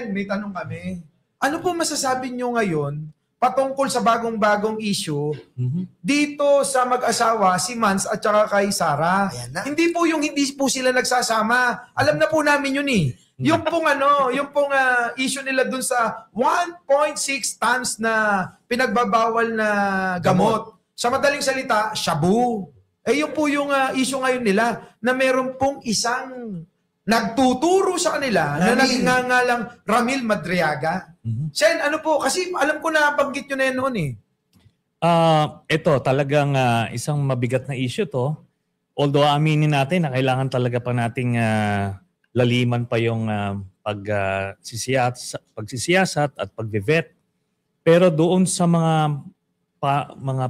Sen, may tanong kami. Ano po masasabi nyo ngayon patungkol sa bagong-bagong issue dito sa mag-asawa, si Mans at saka kay Sarah? Hindi po yung hindi po sila nagsasama. Alam na po namin yun eh. Yung pong issue nila dun sa 1.6 tons na pinagbabawal na gamot. Sa madaling salita, shabu. Yun po yung issue ngayon nila na meron pong isang nagtuturo sa kanila na nagngangalang Ramil Madriaga. Sen, ano po? Kasi alam ko na banggit nyo na yan noon eh. Ito, talagang isang mabigat na issue to. Although aminin natin na kailangan talaga pa nating laliman pa yung pagsisiyasat at pagvivet. Pero doon sa mga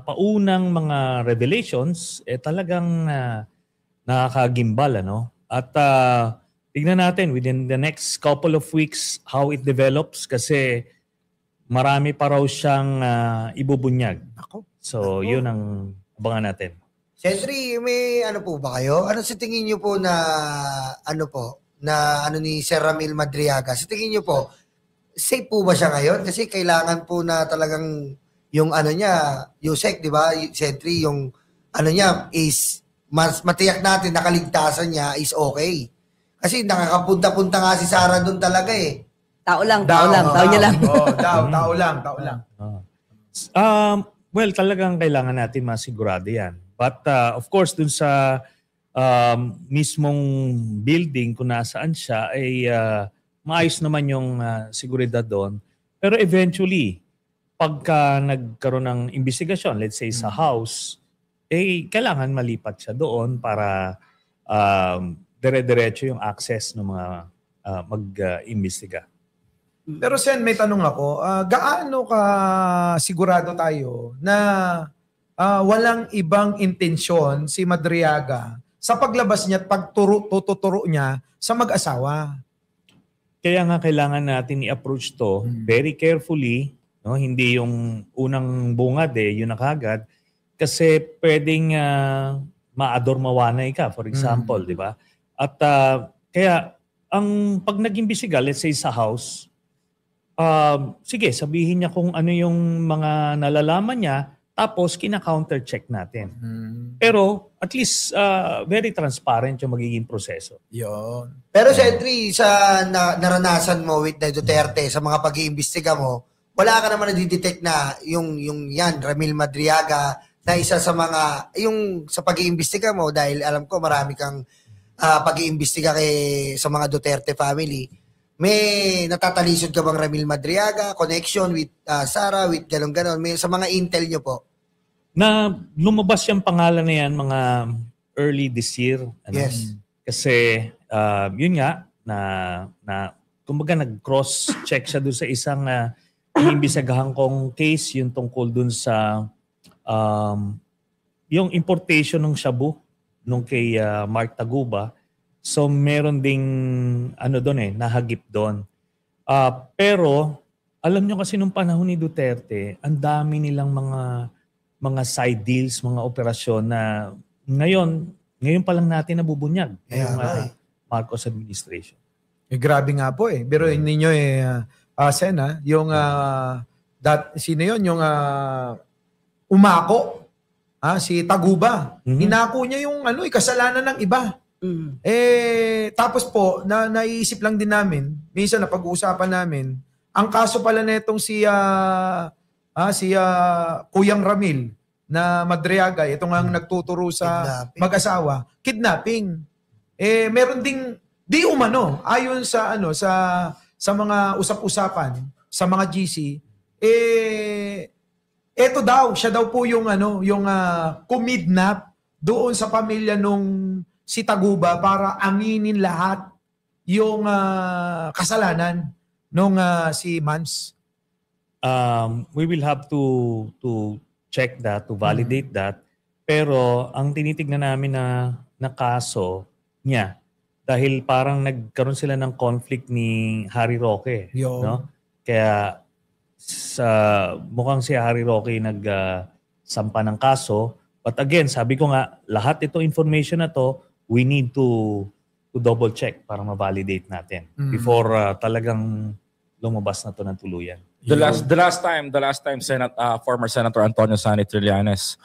paunang mga revelations, talagang nakakagimbal. Ano? At tignan natin within the next couple of weeks how it develops kasi marami pa raw siyang ibubunyag. So, yun ang abangan natin. Sentry, may ano po ba kayo? Ano sa tingin niyo po na ni Sir Ramil Madriaga? Sa tingin niyo po, safe po ba siya ngayon? Kasi kailangan po na talagang yung Yusek, di ba? Sentry, yung niya is mas matiyak natin na kaligtasan niya is okay. Kasi nakakapunta-punta nga si Sarah doon talaga eh. Tao niya lang. Tao lang. Well, talagang kailangan natin masigurado yan. But of course, dun sa mismong building kung nasaan siya, ay maayos naman yung seguridad doon. Pero eventually, pagka nagkaroon ng investigasyon, let's say sa house, kailangan malipat siya doon para dire-diretso yung access ng mga mag-imbestiga. Pero Sen, may tanong ako. Gaano ka sigurado tayo na walang ibang intensyon si Madriaga sa paglabas niya at pagtuturo niya sa mag-asawa? Kaya nga kailangan natin i-approach to very carefully. No? Hindi yung unang bungad yun na kagad. Kasi pwedeng maadormawanay ka, for example, di ba? At kaya, pag nag-imbestiga, let's say sa house, sige, sabihin niya kung ano yung mga nalalaman niya, tapos kina-counter-check natin. Pero at least very transparent yung magiging proseso. Yun. Pero Sentry, sa naranasan mo with Duterte, sa mga pag-iimbestiga mo, wala ka naman na-detect na yung Ramil Madriaga, na isa sa mga, yung sa pag-iimbestiga mo, dahil alam ko marami kang pag-iimbestiga sa mga Duterte family, may natatalisod ka bang Ramil Madriaga, connection with Sarah, with ganon-ganon, may sa mga intel nyo po? Na lumabas yung pangalan na yan mga early this year. Yes. Kasi yun nga, na kumbaga nag-cross-check siya doon sa isang inimbisagahan kong case, yung tungkol doon sa yung importation ng shabu nung kay Mark Taguba. So meron ding doon nahagip doon. Pero alam nyo kasi nung panahon ni Duterte, ang dami nilang mga side deals, mga operasyon na ngayon pa lang natin nabubunyag yung Marcos administration. Grabe nga po Pero ninyo Sen, yung sino yun? Yung umako. Si Taguba. Inako niya yung kasalanan ng iba. Tapos po, naiisip lang din namin, minsan na pag-uusapan namin, ang kaso pala netong si Kuyang Ramil na Madriaga, ito nga ang nagtuturo sa mag-asawa, kidnapping. Meron ding di umano ayon sa sa mga usap-usapan sa mga GC, eto daw, siya daw po yung kumidnap doon sa pamilya nung si Taguba para aminin lahat yung kasalanan nung si Mans. We will have to check that, to validate that. Pero ang tinitignan namin na kaso niya, dahil parang nagkaroon sila ng conflict ni Harry Roque. No? Kaya mukhang si Harry Roque nagsampa ng kaso. But again, sabi ko nga, lahat ito information na to, we need to double check para ma-validate natin before talagang lumabas na to ng tuluyan. The last time former Senator Antonio Sani Trillanes,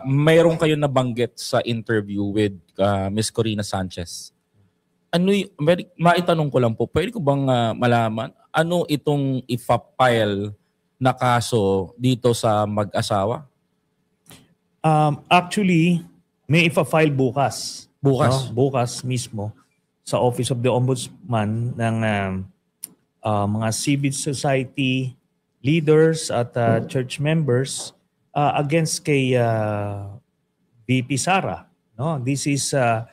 mayroon kayo nabanggit sa interview with Miss Corina Sanchez. Maitanong ko lang po, pwede ko bang malaman ano itong ipa-file na kaso dito sa mag-asawa? Actually, may ipa-file bukas. Bukas? No? Bukas mismo sa Office of the Ombudsman ng mga civil society leaders at church members against kay VP Sara. No? This is a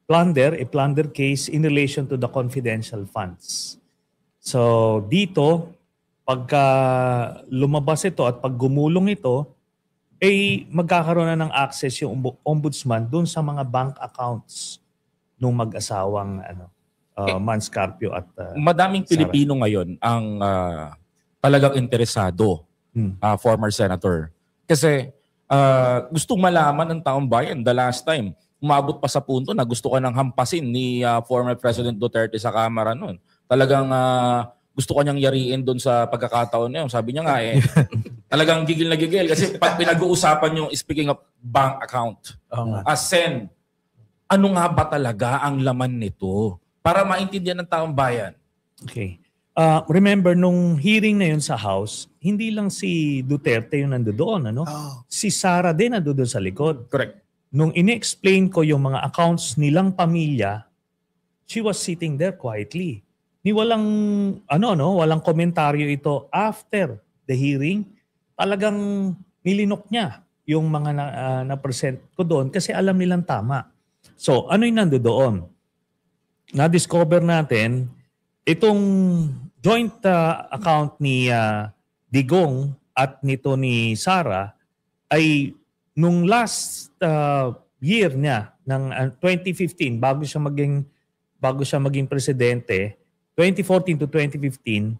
plunder case in relation to the confidential funds. So dito, pagka lumabas ito at pag gumulong ito, ay magkakaroon na ng access yung ombudsman dun sa mga bank accounts ng mag-asawang Mans Carpio at madaming Sara. Pilipino ngayon ang talagang interesado, former senator. Kasi gustong malaman ng taong bayan the last time. Umabot pa sa punto na gusto ka nang hampasin ni former President Duterte sa Kamara noon. Talagang gusto ka niyang yariin doon sa pagkakataon na yun. Sabi niya nga talagang gigil na gigil. Kasi pag pinag-uusapan yung speaking of bank account, Sen, ano nga ba talaga ang laman nito? Para maintindihan ng taong bayan. Okay. Remember, nung hearing na yun sa House, hindi lang si Duterte yung nandoon, ano? Si Sara din nandoon sa likod. Correct. Nung in-explain ko yung mga accounts nilang pamilya, she was sitting there quietly. Ni walang walang komentaryo ito after the hearing. Talagang nilinok niya yung mga na-present ko doon kasi alam nilang tama. So, ano yung nandoon? Na-discover natin itong joint account ni Digong at nito ni Sara ay nung last year niya ng 2015 bago siya maging presidente, 2014 to 2015,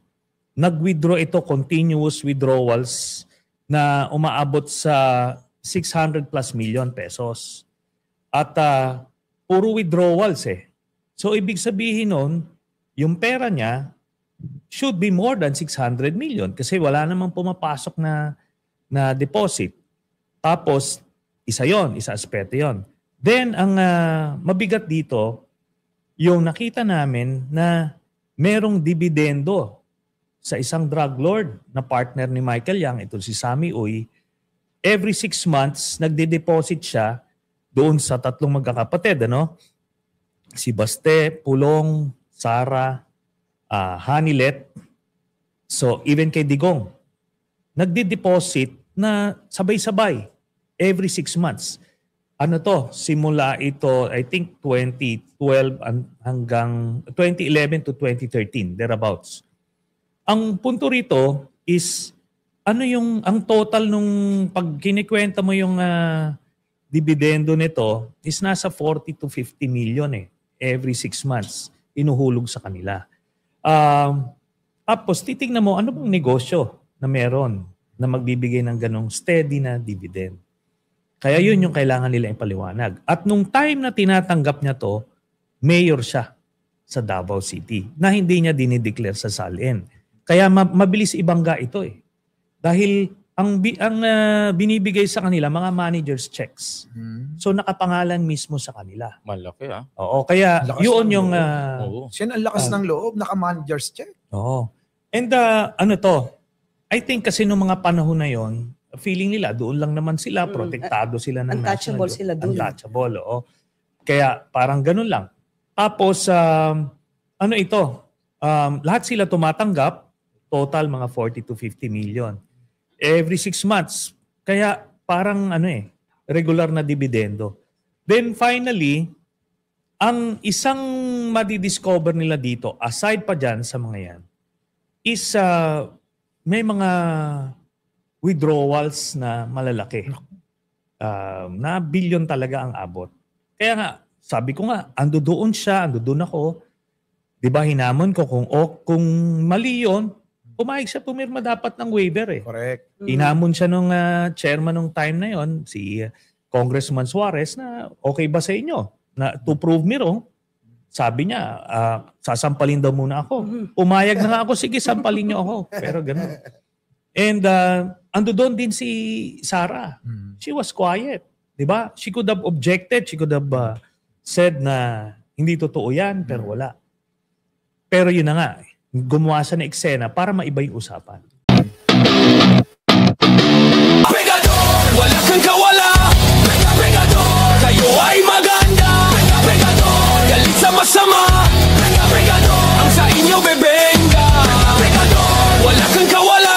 nag-withdraw ito, continuous withdrawals na umaabot sa 600 plus million pesos. At puro withdrawals eh. So ibig sabihin nun, yung pera niya should be more than 600 million kasi wala namang pumapasok na deposit. Tapos, isa aspeto yon. Then, ang mabigat dito, yung nakita namin na merong dividendo sa isang drug lord na partner ni Michael Yang, ito si Sammy Uy. Every 6 months, nagde-deposit siya doon sa tatlong magkakapatid, ano? Si Baste, Pulong, Sara, Hanilet. So, even kay Digong. Nagde-deposit na sabay-sabay every 6 months. Ano to? Simula ito, I think 2012 hanggang 2011 to 2013, thereabouts. Ang punto rito is, ang total nung pag kinikwenta mo yung dividendo nito is nasa 40 to 50 million every 6 months inuhulog sa kanila. Tapos titingnan mo ano bang negosyo na meron na magbibigay ng ganong steady na dividend. Kaya yun yung kailangan nila ipaliwanag. At nung time na tinatanggap niya to, mayor siya sa Davao City na hindi niya dinideclare sa SALN. Kaya mabilis ibangga ito eh. Dahil ang binibigay sa kanila, mga manager's checks. So nakapangalan mismo sa kanila. Malaki Oo, kaya yun yung... Siya ang lakas ng loob, naka-manager's check. Oo. And I think kasi nung mga panahon na yon, feeling nila doon lang naman sila, protektado sila ng untouchable national. Sila doon. Untouchable, oo. Kaya parang ganun lang. Tapos, lahat sila tumatanggap, total mga 40 to 50 million. Every 6 months. Kaya parang regular na dividendo. Then finally, ang isang madidiscover nila dito, aside pa dyan sa mga yan, is may mga withdrawals na malalaki. Na billion talaga ang abot. Kaya nga, sabi ko nga, ando doon ako. Di ba hinamon ko kung mali yun, pumayag siya, pumirma dapat ng waiver eh. Correct. Hinamon siya nung chairman nung time na yon, si Congressman Suarez, na okay ba sa inyo na to prove me wrong, sabi niya, sasampalin daw muna ako. Umayag na nga ako, sige, sampalin niyo ako. Pero ganun. And ando doon din si Sarah. She was quiet. Diba? She could have objected. She could have said na hindi totoo yan, pero wala. Pero yun na nga, gumawa siya ng eksena para maiba yung usapan. Pegador, wala kang kawala. Pegador, kayo ay maganda. Pegador, galit sa masama. Pegador, ang sa inyo bebenga. Pegador, wala kang kawala.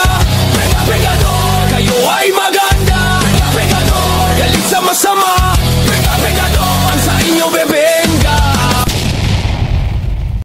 Pegador, kayo ay maganda. Pegador, galit sa masama.